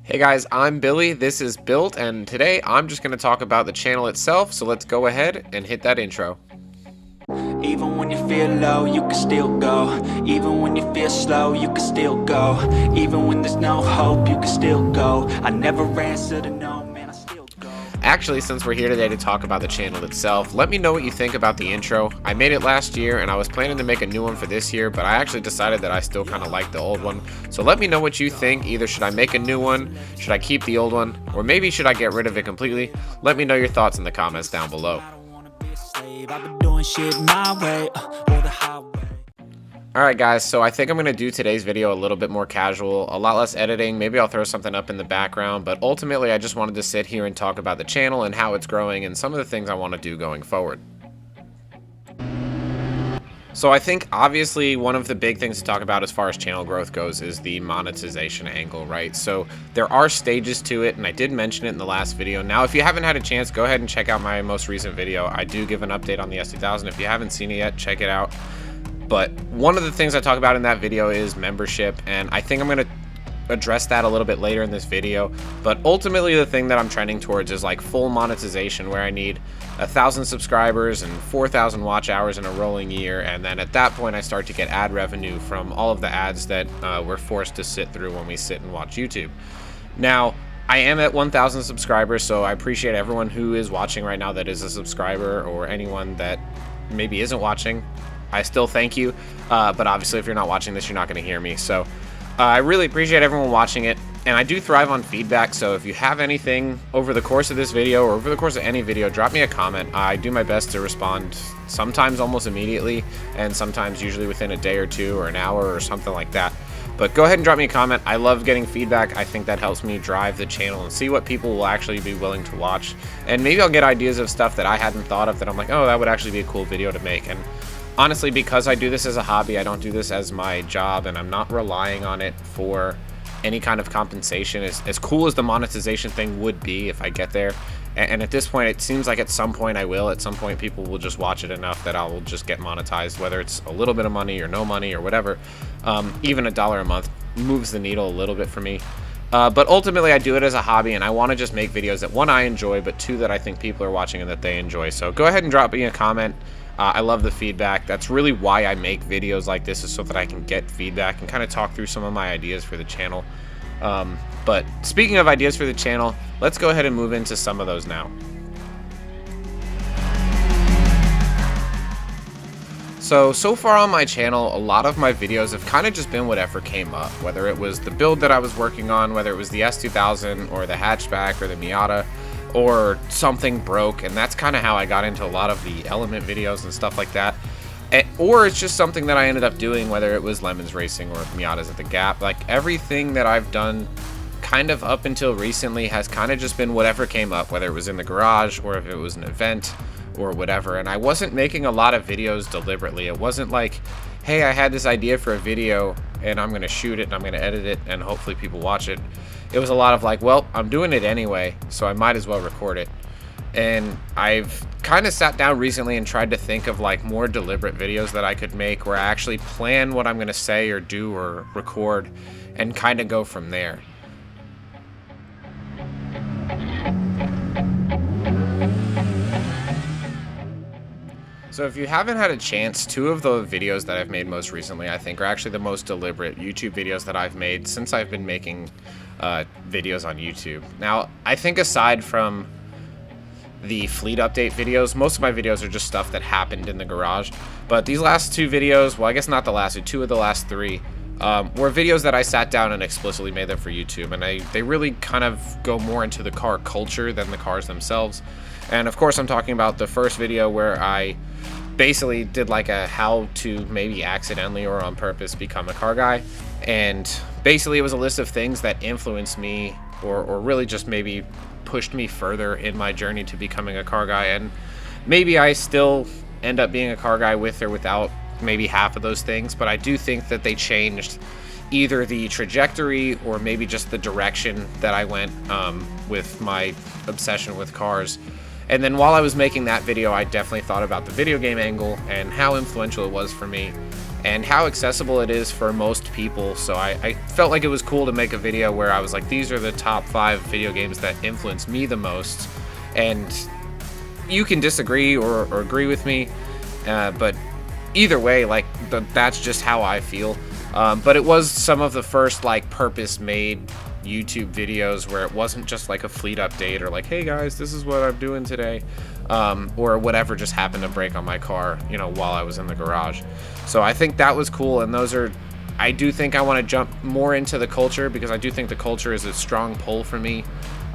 Hey guys, I'm Billy, this is BILLT, and today I'm just going to talk about the channel itself, so let's go ahead and hit that intro. Even when you feel low, you can still go. Even when you feel slow, you can still go. Even when there's no hope, you can still go. I never answer to no, man, I still go. Actually, since we're here today to talk about the channel itself, let me know what you think about the intro. I made it last year, and I was planning to make a new one for this year, but I actually decided that I still kind of like the old one. So let me know what you think. Either should I make a new one, should I keep the old one, or maybe should I get rid of it completely? Let me know your thoughts in the comments down below. I don't wanna be a slave. I've been doing shit my way, or the highway. Alright guys, so I think I'm going to do today's video a little bit more casual, a lot less editing, maybe I'll throw something up in the background, but ultimately I just wanted to sit here and talk about the channel and how it's growing and some of the things I want to do going forward. So I think obviously one of the big things to talk about as far as channel growth goes is the monetization angle, right? So there are stages to it, and I did mention it in the last video. Now, if you haven't had a chance, go ahead and check out my most recent video. I do give an update on the S2000. If you haven't seen it yet, check it out. But one of the things I talk about in that video is membership, and I think I'm going to address that a little bit later in this video. But ultimately the thing that I'm trending towards is like full monetization, where I need 1,000 subscribers and 4,000 watch hours in a rolling year, and then at that point I start to get ad revenue from all of the ads that we're forced to sit through when we sit and watch YouTube. Now, I am at 1,000 subscribers, so I appreciate everyone who is watching right now that is a subscriber, or anyone that maybe isn't watching. I still thank you, but obviously if you're not watching this, you're not going to hear me. So I really appreciate everyone watching it, and I do thrive on feedback, so if you have anything over the course of this video or over the course of any video, drop me a comment. I do my best to respond, sometimes almost immediately, and sometimes usually within a day or two or an hour or something like that. But go ahead and drop me a comment. I love getting feedback. I think that helps me drive the channel and see what people will actually be willing to watch, and maybe I'll get ideas of stuff that I hadn't thought of that I'm like, oh, that would actually be a cool video to make. And honestly, because I do this as a hobby, I don't do this as my job, and I'm not relying on it for any kind of compensation. As cool as the monetization thing would be if I get there, and at this point it seems like at some point I will. At some point people will just watch it enough that I will just get monetized, whether it's a little bit of money or no money or whatever. Even $1 a month moves the needle a little bit for me. But ultimately I do it as a hobby, and I want to just make videos that, one, I enjoy, but two, that I think people are watching and that they enjoy. So go ahead and drop me a comment. I love the feedback. That's really why I make videos like this, is so that I can get feedback and kind of talk through some of my ideas for the channel. But speaking of ideas for the channel, let's go ahead and move into some of those now. So far on my channel, a lot of my videos have kind of just been whatever came up, whether it was the build that I was working on, whether it was the S2000 or the hatchback or the Miata, or something broke, and that's kind of how I got into a lot of the Element videos and stuff like that. Or it's just something that I ended up doing, whether it was Lemons Racing or Miatas at the Gap. Like, everything that I've done kind of up until recently has kind of just been whatever came up, whether it was in the garage or if it was an event or whatever. And I wasn't making a lot of videos deliberately. It wasn't like, hey, I had this idea for a video and I'm going to shoot it and I'm going to edit it and hopefully people watch it. It was a lot of like, well, I'm doing it anyway, so I might as well record it. And I've kind of sat down recently and tried to think of like more deliberate videos that I could make, where I actually plan what I'm going to say or do or record and kind of go from there. So if you haven't had a chance, two of the videos that I've made most recently, I think, are actually the most deliberate YouTube videos that I've made since I've been making videos on YouTube. Now, I think aside from the fleet update videos, most of my videos are just stuff that happened in the garage. But these last two videos, well, I guess not the last two of the last three, were videos that I sat down and explicitly made them for YouTube. And they really kind of go more into the car culture than the cars themselves. And of course, I'm talking about the first video where I basically did like a how to maybe accidentally or on purpose become a car guy. And basically it was a list of things that influenced me, or really just maybe pushed me further in my journey to becoming a car guy. And maybe I still end up being a car guy with or without maybe half of those things, but I do think that they changed either the trajectory or maybe just the direction that I went with my obsession with cars. And then while I was making that video, I definitely thought about the video game angle and how influential it was for me. and how accessible it is for most people. So I felt like it was cool to make a video where I was like, these are the top 5 video games that influenced me the most. And you can disagree or agree with me, but either way, like that's just how I feel. But it was some of the first like purpose-made YouTube videos where it wasn't just like a fleet update or like, hey guys, this is what I'm doing today, or whatever just happened to break on my car, you know, while I was in the garage. So I think that was cool, and I do think I want to jump more into the culture, because I do think the culture is a strong pull for me.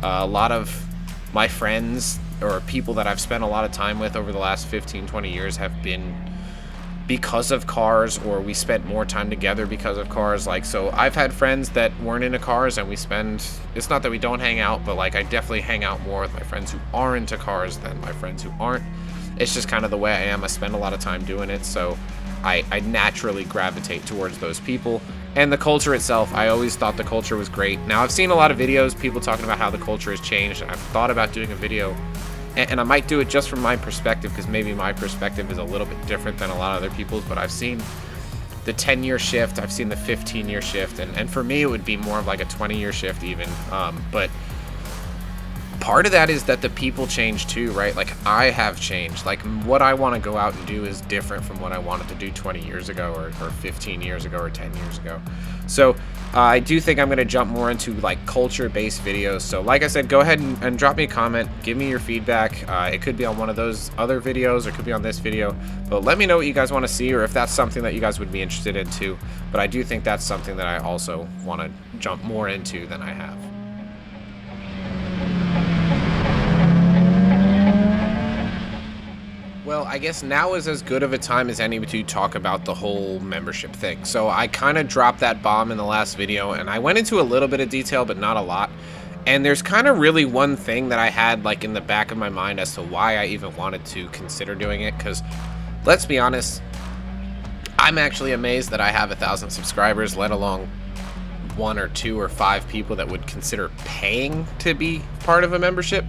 A lot of my friends or people that I've spent a lot of time with over the last 15-20 years have been because of cars, or we spent more time together because of cars. Like, so I've had friends that weren't into cars, and it's not that we don't hang out, but like I definitely hang out more with my friends who are into cars than my friends who aren't. It's just kind of the way I am. I spend a lot of time doing it, so I naturally gravitate towards those people. And the culture itself, I always thought the culture was great. Now, I've seen a lot of videos, people talking about how the culture has changed, and I've thought about doing a video, and I might do it just from my perspective, because maybe my perspective is a little bit different than a lot of other people's. But I've seen the 10-year shift, I've seen the 15-year shift, and for me it would be more of like a 20-year shift even. But part of that is that the people change too, right? Like, I have changed. Like, what I want to go out and do is different from what I wanted to do 20 years ago or 15 years ago or 10 years ago. So I do think I'm going to jump more into like culture-based videos. So like I said, go ahead and drop me a comment, give me your feedback. It could be on one of those other videos, or it could be on this video, but let me know what you guys want to see, or if that's something that you guys would be interested in too. But I do think that's something that I also want to jump more into than I have. Well, I guess now is as good of a time as any to talk about the whole membership thing. So I kind of dropped that bomb in the last video, and I went into a little bit of detail, but not a lot. And there's kind of really one thing that I had like in the back of my mind as to why I even wanted to consider doing it. Because let's be honest, I'm actually amazed that I have 1,000 subscribers, let alone 1 or 2 or 5 people that would consider paying to be part of a membership.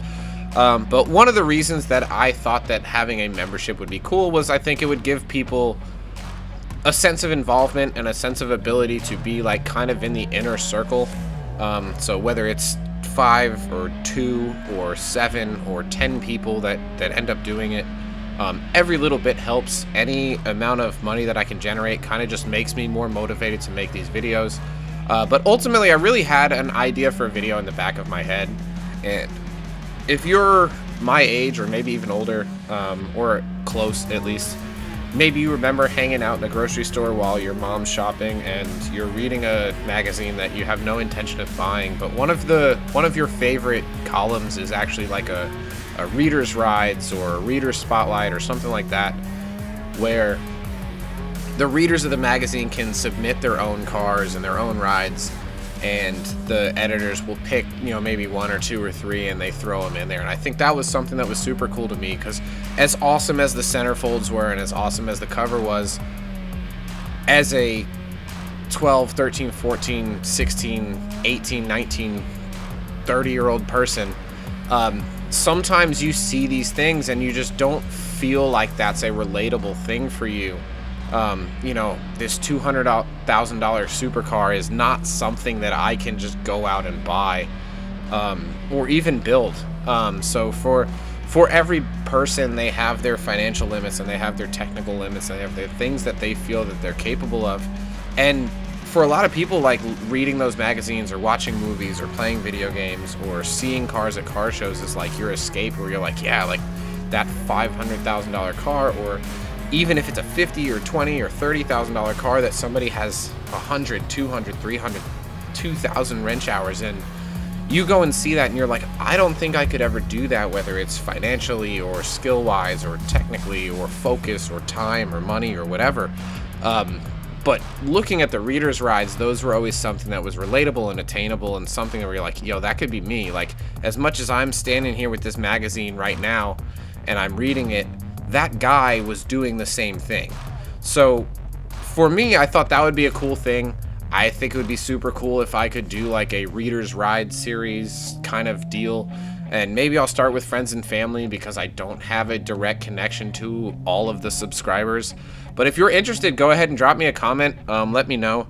But one of the reasons that I thought that having a membership would be cool was I think it would give people a sense of involvement and a sense of ability to be like kind of in the inner circle. So whether it's 5 or 2 or 7 or 10 people that end up doing it, every little bit helps. Any amount of money that I can generate kind of just makes me more motivated to make these videos. But ultimately, I really had an idea for a video in the back of my head, and if you're my age or maybe even older, or close at least, maybe you remember hanging out in the grocery store while your mom's shopping and you're reading a magazine that you have no intention of buying, but one of your favorite columns is actually like a reader's rides or a reader's spotlight or something like that, where the readers of the magazine can submit their own cars and their own rides, and the editors will pick, you know, maybe 1 or 2 or 3, and they throw them in there. And I think that was something that was super cool to me, because as awesome as the centerfolds were and as awesome as the cover was, as a 12, 13, 14, 16, 18, 19, 30-year-old person, sometimes you see these things and you just don't feel like that's a relatable thing for you. You know, this $200,000 supercar is not something that I can just go out and buy, or even build. So for every person, they have their financial limits and they have their technical limits and they have their things that they feel that they're capable of. And for a lot of people, like reading those magazines or watching movies or playing video games or seeing cars at car shows is like your escape, where you're like, yeah, like that $500,000 car, or even if it's a $50,000 or $20,000 or $30,000 car that somebody has 100, 200, 300, 2,000 wrench hours in, you go and see that and you're like, I don't think I could ever do that, whether it's financially or skill wise or technically or focus or time or money or whatever. But looking at the reader's rides, those were always something that was relatable and attainable, and something where you're like, yo, that could be me. Like, as much as I'm standing here with this magazine right now and I'm reading it, that guy was doing the same thing. So for me, I thought that would be a cool thing. I think it would be super cool if I could do like a reader's ride series kind of deal. And maybe I'll start with friends and family because I don't have a direct connection to all of the subscribers. But if you're interested, go ahead and drop me a comment. Let me know.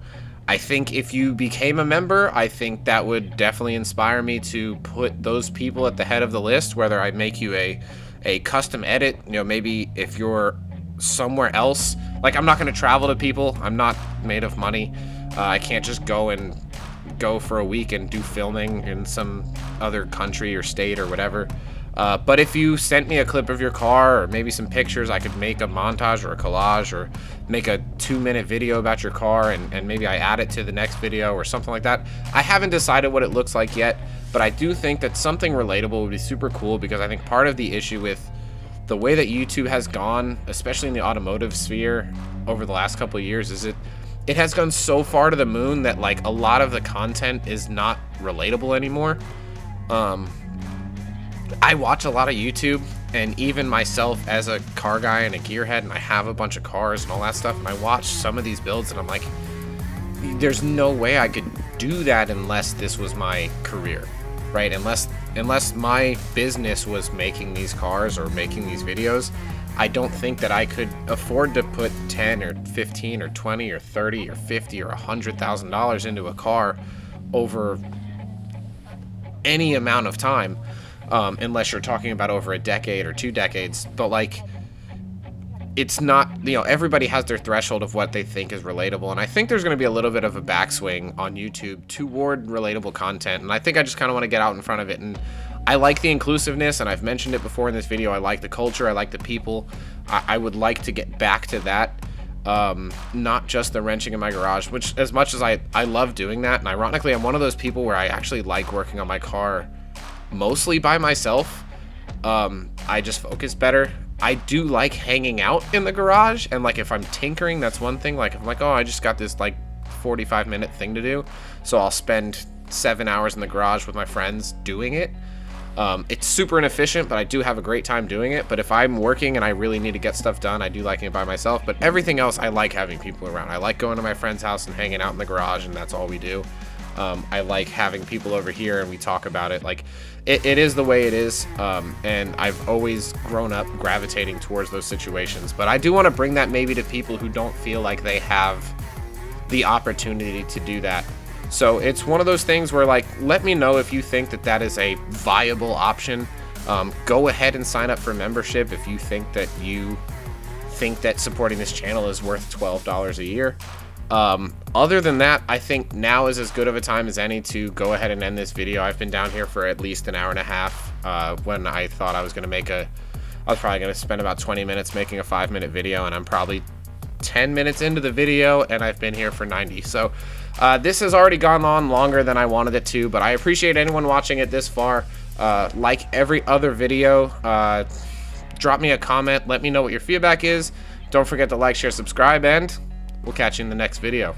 I think if you became a member, I think that would definitely inspire me to put those people at the head of the list, whether I make you a custom edit. You know, maybe if you're somewhere else, like I'm not going to travel to people. I'm not made of money. I can't just go for a week and do filming in some other country or state or whatever. But if you sent me a clip of your car or maybe some pictures, I could make a montage or a collage or make a 2-minute video about your car and maybe I add it to the next video or something like that. I haven't decided what it looks like yet, but I do think that something relatable would be super cool, because I think part of the issue with the way that YouTube has gone, especially in the automotive sphere over the last couple of years, is it has gone so far to the moon that like a lot of the content is not relatable anymore. I watch a lot of YouTube, and even myself as a car guy and a gearhead, and I have a bunch of cars and all that stuff, and I watch some of these builds and I'm like, there's no way I could do that unless this was my career, right? Unless my business was making these cars or making these videos, I don't think that I could afford to put 10 or 15 or 20 or 30 or 50 or $100,000 into a car over any amount of time, unless you're talking about over a decade or 2 decades. But like, it's not, you know, everybody has their threshold of what they think is relatable, and I think there's going to be a little bit of a backswing on YouTube toward relatable content, and I think I just kind of want to get out in front of it. And I like the inclusiveness, and I've mentioned it before in this video. I like the culture, I like the people. I would like to get back to that, not just the wrenching in my garage, which, as much as I love doing that, and ironically I'm one of those people where I actually like working on my car mostly by myself. I just focus better. I do like hanging out in the garage, and like if I'm tinkering, that's one thing. Like I'm like, oh, I just got this like 45-minute thing to do, so I'll spend 7 hours in the garage with my friends doing it. It's super inefficient, but I do have a great time doing it. But if I'm working and I really need to get stuff done, I do like it by myself. But everything else, I like having people around. I like going to my friend's house and hanging out in the garage, and that's all we do. I like having people over here and we talk about it. Like it is the way it is, and I've always grown up gravitating towards those situations. But I do want to bring that maybe to people who don't feel like they have the opportunity to do that. So it's one of those things where, like, let me know if you think that that is a viable option. Go ahead and sign up for membership if you think that supporting this channel is worth $12 a year. Other than that, I think now is as good of a time as any to go ahead and end this video. I've been down here for at least an hour and a half, when I thought I was going to I was probably going to spend about 20 minutes making a 5-minute video, and I'm probably 10 minutes into the video and I've been here for 90. So this has already gone on longer than I wanted it to, but I appreciate anyone watching it this far. Like every other video, drop me a comment, let me know what your feedback is. Don't forget to like, share, subscribe, and we'll catch you in the next video.